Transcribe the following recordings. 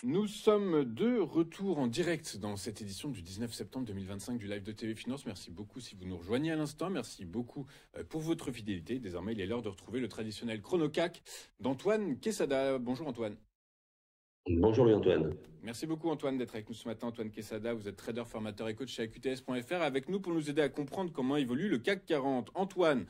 Nous sommes de retour en direct dans cette édition du 19 septembre 2025 du Live de TV Finance. Merci beaucoup si vous nous rejoignez à l'instant. Merci beaucoup pour votre fidélité. Désormais, il est l'heure de retrouver le traditionnel chrono-CAC d'Antoine Quesada. Bonjour Antoine. Bonjour Louis-Antoine. Merci beaucoup Antoine d'être avec nous ce matin. Antoine Quesada, vous êtes trader, formateur et coach chez AQTS.fr avec nous pour nous aider à comprendre comment évolue le CAC 40. Antoine,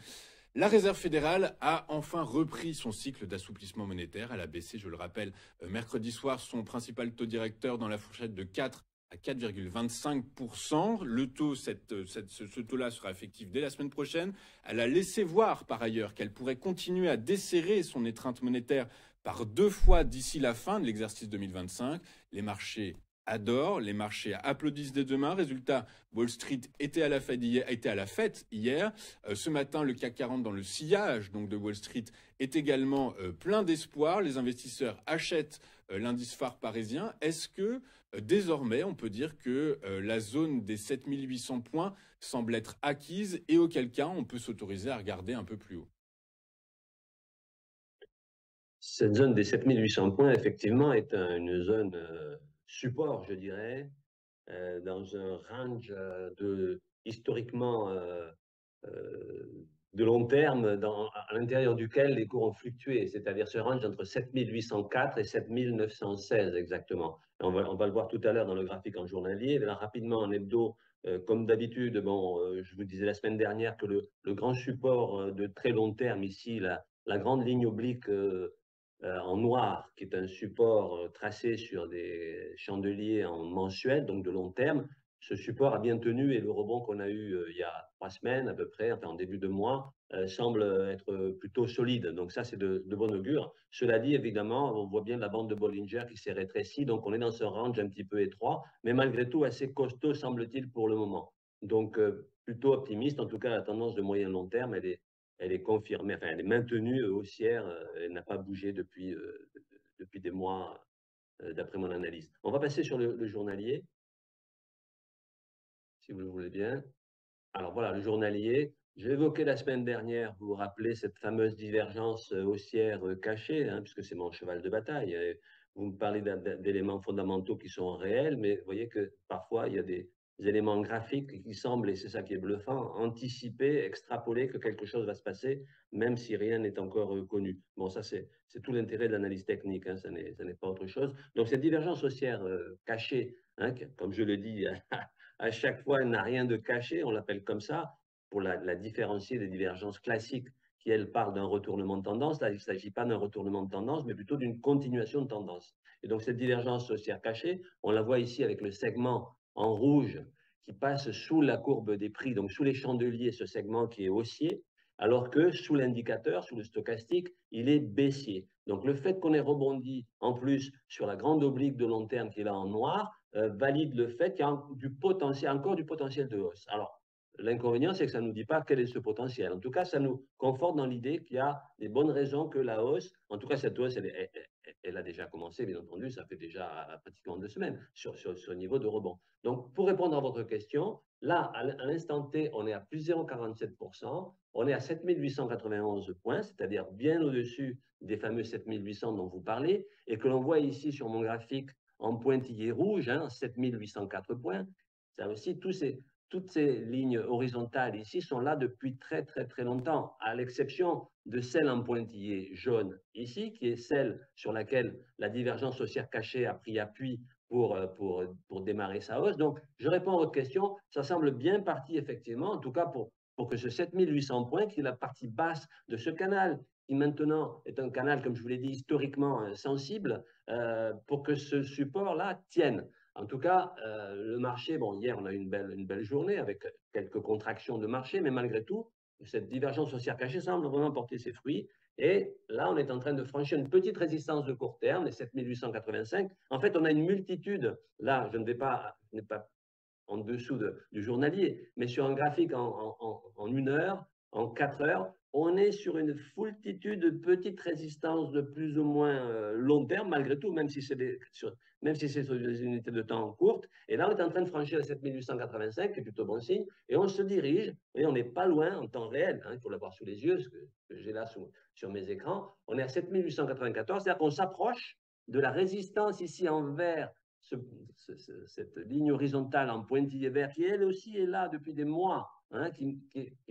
la Réserve fédérale a enfin repris son cycle d'assouplissement monétaire. Elle a baissé, je le rappelle, mercredi soir, son principal taux directeur dans la fourchette de 4 à 4,25%. Le taux, ce taux-là sera effectif dès la semaine prochaine. Elle a laissé voir par ailleurs qu'elle pourrait continuer à desserrer son étreinte monétaire par 2 fois d'ici la fin de l'exercice 2025. Les marchés adorent, les marchés applaudissent dès demain. Résultat, Wall Street était à la fête hier. Ce matin, le CAC 40 dans le sillage donc de Wall Street est également plein d'espoir. Les investisseurs achètent l'indice phare parisien. Est-ce que désormais, on peut dire que la zone des 7800 points semble être acquise et auquel cas on peut s'autoriser à regarder un peu plus haut? Cette zone des 7800 points, effectivement, est une zone support, je dirais, dans un range historiquement de long terme, à l'intérieur duquel les cours ont fluctué, c'est-à-dire ce range entre 7804 et 7916 exactement. On va le voir tout à l'heure dans le graphique en journalier. Là, rapidement en hebdo, comme d'habitude, je vous disais la semaine dernière que le grand support de très long terme ici, la grande ligne oblique en noir, qui est un support tracé sur des chandeliers en mensuel, donc de long terme. Ce support a bien tenu et le rebond qu'on a eu il y a 3 semaines à peu près, enfin en début de mois, semble être plutôt solide. Donc ça, c'est de bon augure. Cela dit, évidemment, on voit bien la bande de Bollinger qui s'est rétrécie, donc on est dans ce range un petit peu étroit, mais malgré tout assez costaud, semble-t-il, pour le moment. Donc plutôt optimiste, en tout cas la tendance de moyen-long terme, elle est confirmée, enfin elle est maintenue haussière, elle n'a pas bougé depuis des mois, d'après mon analyse. On va passer sur le journalier, si vous le voulez bien. Alors voilà, le journalier, j'ai évoqué la semaine dernière, vous vous rappelez, cette fameuse divergence haussière cachée, hein, puisque c'est mon cheval de bataille. Vous me parlez d'éléments fondamentaux qui sont réels, mais vous voyez que parfois, il y a des éléments graphiques qui semblent, et c'est ça qui est bluffant, anticiper, extrapoler que quelque chose va se passer, même si rien n'est encore connu. Bon, ça, c'est tout l'intérêt de l'analyse technique, hein, ça n'est pas autre chose. Donc, cette divergence haussière cachée, hein, comme je le dis à chaque fois, elle n'a rien de caché, on l'appelle comme ça, pour la différencier des divergences classiques qui, elles, parlent d'un retournement de tendance. Là, il ne s'agit pas d'un retournement de tendance, mais plutôt d'une continuation de tendance. Et donc, cette divergence haussière cachée, on la voit ici avec le segment en rouge qui passe sous la courbe des prix, donc sous les chandeliers, ce segment qui est haussier, alors que sous l'indicateur, sous le stochastique, il est baissier. Donc, le fait qu'on ait rebondi en plus sur la grande oblique de long terme qui est là en noir, valide le fait qu'il y a encore du potentiel de hausse. Alors, l'inconvénient, c'est que ça ne nous dit pas quel est ce potentiel. En tout cas, ça nous conforte dans l'idée qu'il y a des bonnes raisons que la hausse, en tout cas cette hausse, elle a déjà commencé, bien entendu, ça fait déjà pratiquement 2 semaines sur ce niveau de rebond. Donc, pour répondre à votre question, là, à l'instant T, on est à plus 0,47%, on est à 7891 points, c'est-à-dire bien au-dessus des fameux 7800 dont vous parlez, et que l'on voit ici sur mon graphique en pointillé rouge, hein, 7804 points. Ça aussi, toutes ces lignes horizontales ici sont là depuis très, très, très longtemps, à l'exception de celle en pointillé jaune ici, qui est celle sur laquelle la divergence haussière cachée a pris appui pour démarrer sa hausse. Donc, je réponds à votre question, ça semble bien parti effectivement, en tout cas pour que ce 7800 points, qui est la partie basse de ce canal, qui maintenant est un canal, comme je vous l'ai dit, historiquement sensible, pour que ce support-là tienne. En tout cas, le marché, bon, hier, on a eu une belle journée avec quelques contractions de marché, mais malgré tout, cette divergence haussière cachée semble vraiment porter ses fruits. Et là, on est en train de franchir une petite résistance de court terme, les 7885. En fait, on a une multitude. Là, je n'ai pas en dessous du journalier, mais sur un graphique en 1 heure, en 4 heures, on est sur une foultitude de petites résistances de plus ou moins long terme, malgré tout, même si c'est sur des unités de temps courtes. Et là, on est en train de franchir les 7885, qui est plutôt bon signe, et on se dirige, et on n'est pas loin en temps réel, hein, il faut l'avoir sous les yeux, ce que j'ai là sur mes écrans, on est à 7894, c'est-à-dire qu'on s'approche de la résistance ici en vert, cette ligne horizontale en pointillé vert, qui elle aussi est là depuis des mois, hein, qui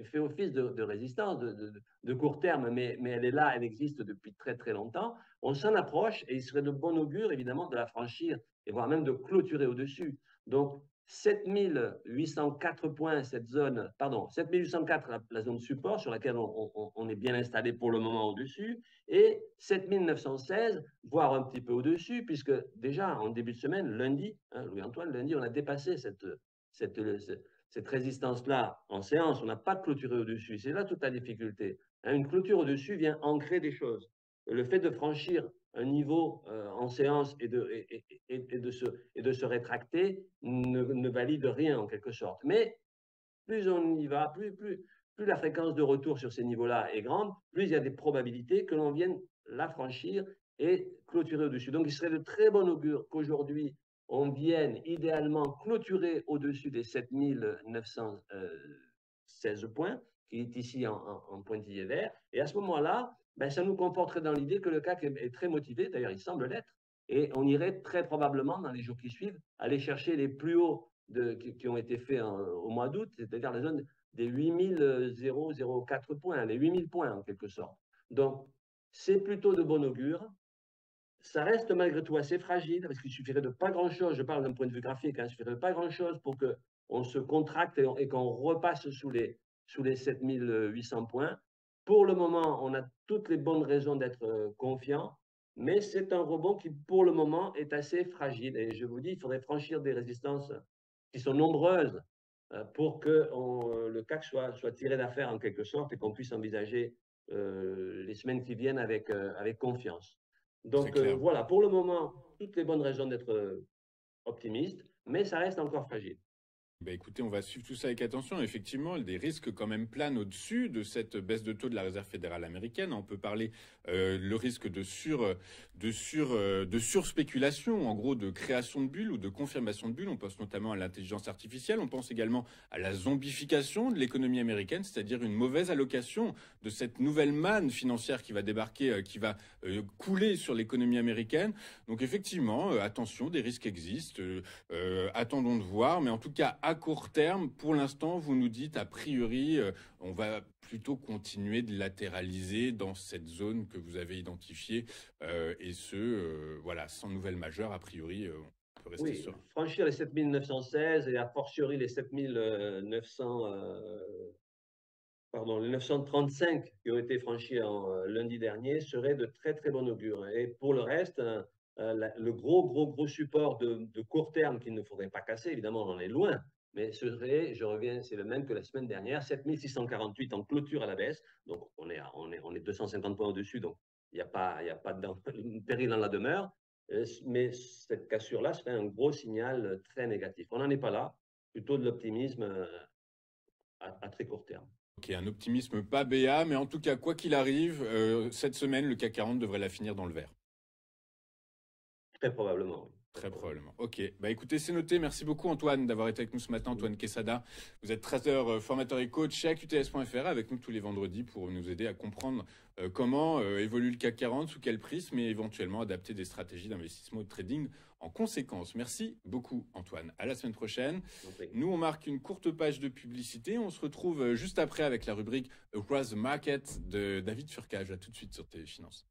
fait office de résistance de court terme, mais elle est là, elle existe depuis très très longtemps. On s'en approche et il serait de bon augure évidemment de la franchir et voire même de clôturer au-dessus. Donc 7804 points, cette zone, pardon, 7804, la zone support sur laquelle on est bien installé pour le moment au-dessus, et 7916, voire un petit peu au-dessus, puisque déjà en début de semaine, lundi, hein, Louis-Antoine, lundi, on a dépassé cette résistance-là en séance, on n'a pas clôturé au-dessus. C'est là toute la difficulté. Hein, une clôture au-dessus vient ancrer des choses. Le fait de franchir un niveau en séance et de se rétracter ne valide rien en quelque sorte. Mais plus on y va, plus la fréquence de retour sur ces niveaux-là est grande, plus il y a des probabilités que l'on vienne la franchir et clôturer au-dessus. Donc il serait de très bon augure qu'aujourd'hui, on vienne idéalement clôturer au-dessus des 7916 points, qui est ici en pointillé vert. Et à ce moment-là, ben, ça nous conforterait dans l'idée que le CAC est très motivé, d'ailleurs il semble l'être, et on irait très probablement dans les jours qui suivent aller chercher les plus hauts qui ont été faits au mois d'août, c'est-à-dire la zone des 8004 points, les 8000 points en quelque sorte. Donc, c'est plutôt de bon augure. Ça reste malgré tout assez fragile, parce qu'il suffirait de pas grand-chose, je parle d'un point de vue graphique, hein, il suffirait de pas grand-chose pour qu'on se contracte et qu'on repasse sous les 7800 points. Pour le moment, on a toutes les bonnes raisons d'être confiant, mais c'est un rebond qui, pour le moment, est assez fragile. Et je vous dis, il faudrait franchir des résistances qui sont nombreuses pour que le CAC soit tiré d'affaire en quelque sorte et qu'on puisse envisager les semaines qui viennent avec confiance. Donc voilà, pour le moment, toutes les bonnes raisons d'être optimiste, mais ça reste encore fragile. Ben écoutez, on va suivre tout ça avec attention. Effectivement, des risques quand même planent au-dessus de cette baisse de taux de la Réserve fédérale américaine. On peut parler le risque de surspéculation, en gros de création de bulles ou de confirmation de bulles. On pense notamment à l'intelligence artificielle. On pense également à la zombification de l'économie américaine, c'est-à-dire une mauvaise allocation de cette nouvelle manne financière qui va débarquer, qui va couler sur l'économie américaine. Donc effectivement, attention, des risques existent. Attendons de voir, mais en tout cas, à court terme, pour l'instant, vous nous dites, a priori, on va plutôt continuer de latéraliser dans cette zone que vous avez identifiée, voilà, sans nouvelle majeure, a priori, on peut rester sur. Franchir les 7916 et a fortiori les 7900, les 935 qui ont été franchis lundi dernier serait de très très bon augure. Et pour le reste, le gros support de court terme qu'il ne faudrait pas casser, évidemment, on en est loin, mais ce serait, je reviens, c'est le même que la semaine dernière, 7648 en clôture à la baisse. Donc, on est 250 points au-dessus, donc il n'y a pas de péril dans la demeure. Mais cette cassure-là serait un gros signal très négatif. On n'en est pas là, plutôt de l'optimisme à très court terme. Ok, un optimisme pas béat, mais en tout cas, quoi qu'il arrive, cette semaine, le CAC 40 devrait la finir dans le vert. Très probablement, oui. Très probablement. Ok. Bah écoutez, c'est noté. Merci beaucoup Antoine d'avoir été avec nous ce matin. Antoine Quesada, vous êtes trader, formateur et coach chez AQTS.fr avec nous tous les vendredis pour nous aider à comprendre comment évolue le CAC 40, sous quel prisme et éventuellement adapter des stratégies d'investissement ou de trading en conséquence. Merci beaucoup Antoine. À la semaine prochaine. Nous, on marque une courte page de publicité. On se retrouve juste après avec la rubrique Across the Market de David Furcage. À tout de suite sur TV Finance.